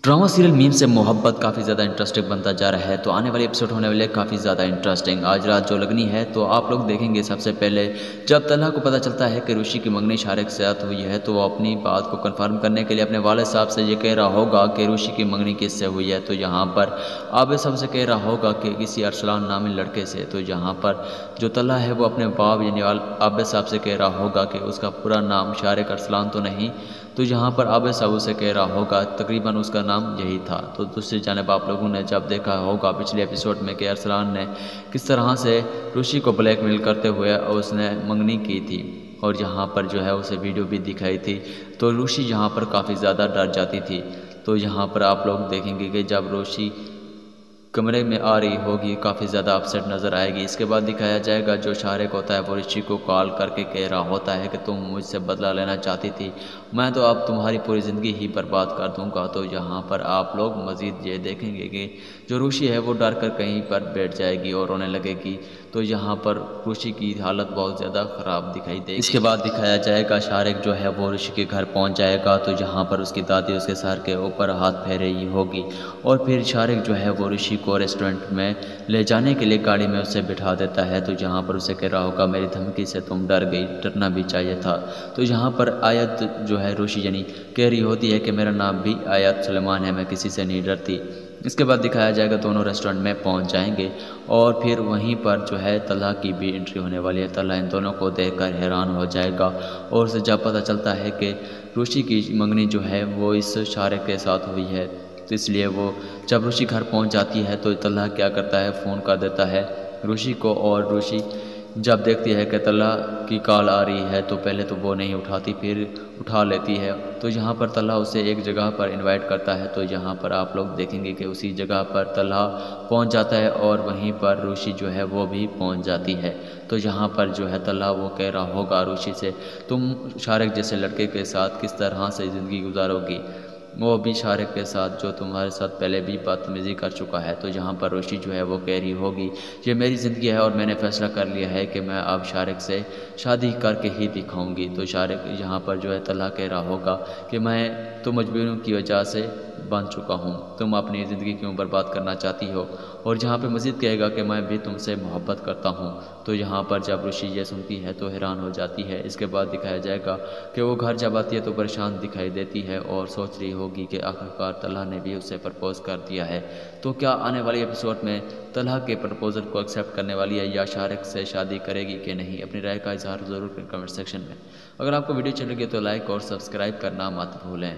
Drama serial meme से मोहब्बत काफ़ी ज़्यादा इंटरेस्टिंग बनता जा रहा है। तो आने वाले एपिसोड होने वाले काफ़ी ज़्यादा इंटरेस्टिंग। आज रात जो लगनी है तो आप लोग देखेंगे। सबसे पहले जब तलहा को पता चलता है कि ऋषि की मंगनी शारिक के साथ हुई है, तो वो अपनी बात को कंफर्म करने के लिए अपने वालिद साहब से ये कह रहा होगा कि ऋषि की मंगनी किससे हुई है। तो यहाँ पर आबिद साहब से कह रहा होगा कि किसी अरसलान नामी लड़के से। तो यहाँ पर जो तलहा है वो अपने बाप यानी आबिद साहब से कह रहा होगा कि उसका पूरा नाम शारिक अरसलान तो नहीं। तो यहाँ पर आबिद साहब उसे कह रहा होगा तकरीबन उसका नाम यही था। तो दूसरी जानब आप लोगों ने जब देखा होगा पिछले एपिसोड में कि अरसलान ने किस तरह से ऋषि को ब्लैकमेल करते हुए उसने मंगनी की थी, और यहाँ पर जो है उसे वीडियो भी दिखाई थी। तो ऋषि यहाँ पर काफ़ी ज़्यादा डर जाती थी। तो यहाँ पर आप लोग देखेंगे कि जब ऋषि कमरे में आ रही होगी काफ़ी ज़्यादा अपसेट नज़र आएगी। इसके बाद दिखाया जाएगा जो शारिक होता है वो ऋषि को कॉल करके कह रहा होता है कि तुम मुझसे बदला लेना चाहती थी, मैं तो अब तुम्हारी पूरी ज़िंदगी ही बर्बाद कर दूंगा। तो यहाँ पर आप लोग मज़ीद ये देखेंगे कि जो ऋषि है वो डर कर कहीं पर बैठ जाएगी और रोने लगेगी। तो यहाँ पर ऋषि की हालत बहुत ज़्यादा ख़राब दिखाई देगी। इसके बाद दिखाया जाएगा शारिक जो है वो ऋषि के घर पहुँच जाएगा। तो यहाँ पर उसकी दादी उसके सर के ऊपर हाथ फेर रही होगी, और फिर शारिक जो है वो ऋषि को रेस्टोरेंट में ले जाने के लिए गाड़ी में उसे बिठा देता है। तो यहाँ पर उसे कह रहा होगा मेरी धमकी से तुम डर गई, डरना भी चाहिए था। तो यहाँ पर आयत जो है ऋषि यानी कह रही होती है कि मेरा नाम भी आयत सुलेमान है, मैं किसी से नहीं डरती। इसके बाद दिखाया जाएगा दोनों रेस्टोरेंट में पहुंच जाएंगे, और फिर वहीं पर जो है तलहा की भी एंट्री होने वाली है। तलहा इन दोनों को देखकर हैरान हो जाएगा, और उसे जब पता चलता है कि ऋषि की मंगनी जो है वो इस शारिक के साथ हुई है, तो इसलिए वो जब ऋषि घर पहुंच जाती है तो तलहा क्या करता है फ़ोन कर देता है ऋषि को। और ऋषि जब देखती है कि तलहा की कॉल आ रही है तो पहले तो वो नहीं उठाती, फिर उठा लेती है। तो यहाँ पर तलहा उसे एक जगह पर इनवाइट करता है। तो यहाँ पर आप लोग देखेंगे कि उसी जगह पर तलहा पहुँच जाता है, और वहीं पर ऋषि जो है वो भी पहुँच जाती है। तो यहाँ पर जो है तलहा वो कह रहा होगा ऋषि से तुम शारिक जैसे लड़के के साथ किस तरह से ज़िंदगी गुजारोगी, वो भी शारिक के साथ जो तुम्हारे साथ पहले भी बदतमीज़ी कर चुका है। तो यहाँ पर ऋषि जो है वो कह रही होगी ये मेरी ज़िंदगी है और मैंने फ़ैसला कर लिया है कि मैं अब शारिक से शादी करके ही दिखाऊंगी। तो शारिक यहाँ पर जो है तलहा कह रहा होगा कि मैं तो मजबूरियों की वजह से बन चुका हूँ, तुम अपनी ज़िंदगी क्यों बर्बाद करना चाहती हो। और जहाँ पे मज़ीद कहेगा कि मैं भी तुमसे मोहब्बत करता हूँ। तो यहाँ पर जब ऋषि ये सुनती है तो हैरान हो जाती है। इसके बाद दिखाया जाएगा कि वो घर जब आती है तो परेशान दिखाई देती है और सोच रही होगी कि आखिरकार तलहा ने भी उसे प्रपोज़ कर दिया है। तो क्या आने वाले एपिसोड में तलहा के प्रपोज़ल को एक्सेप्ट करने वाली है या शारिक से शादी करेगी कि नहीं? अपनी राय का इजहार ज़रूर करें कमेंट सेक्शन में। अगर आपको वीडियो अच्छी लगी तो लाइक और सब्सक्राइब करना मत भूलें।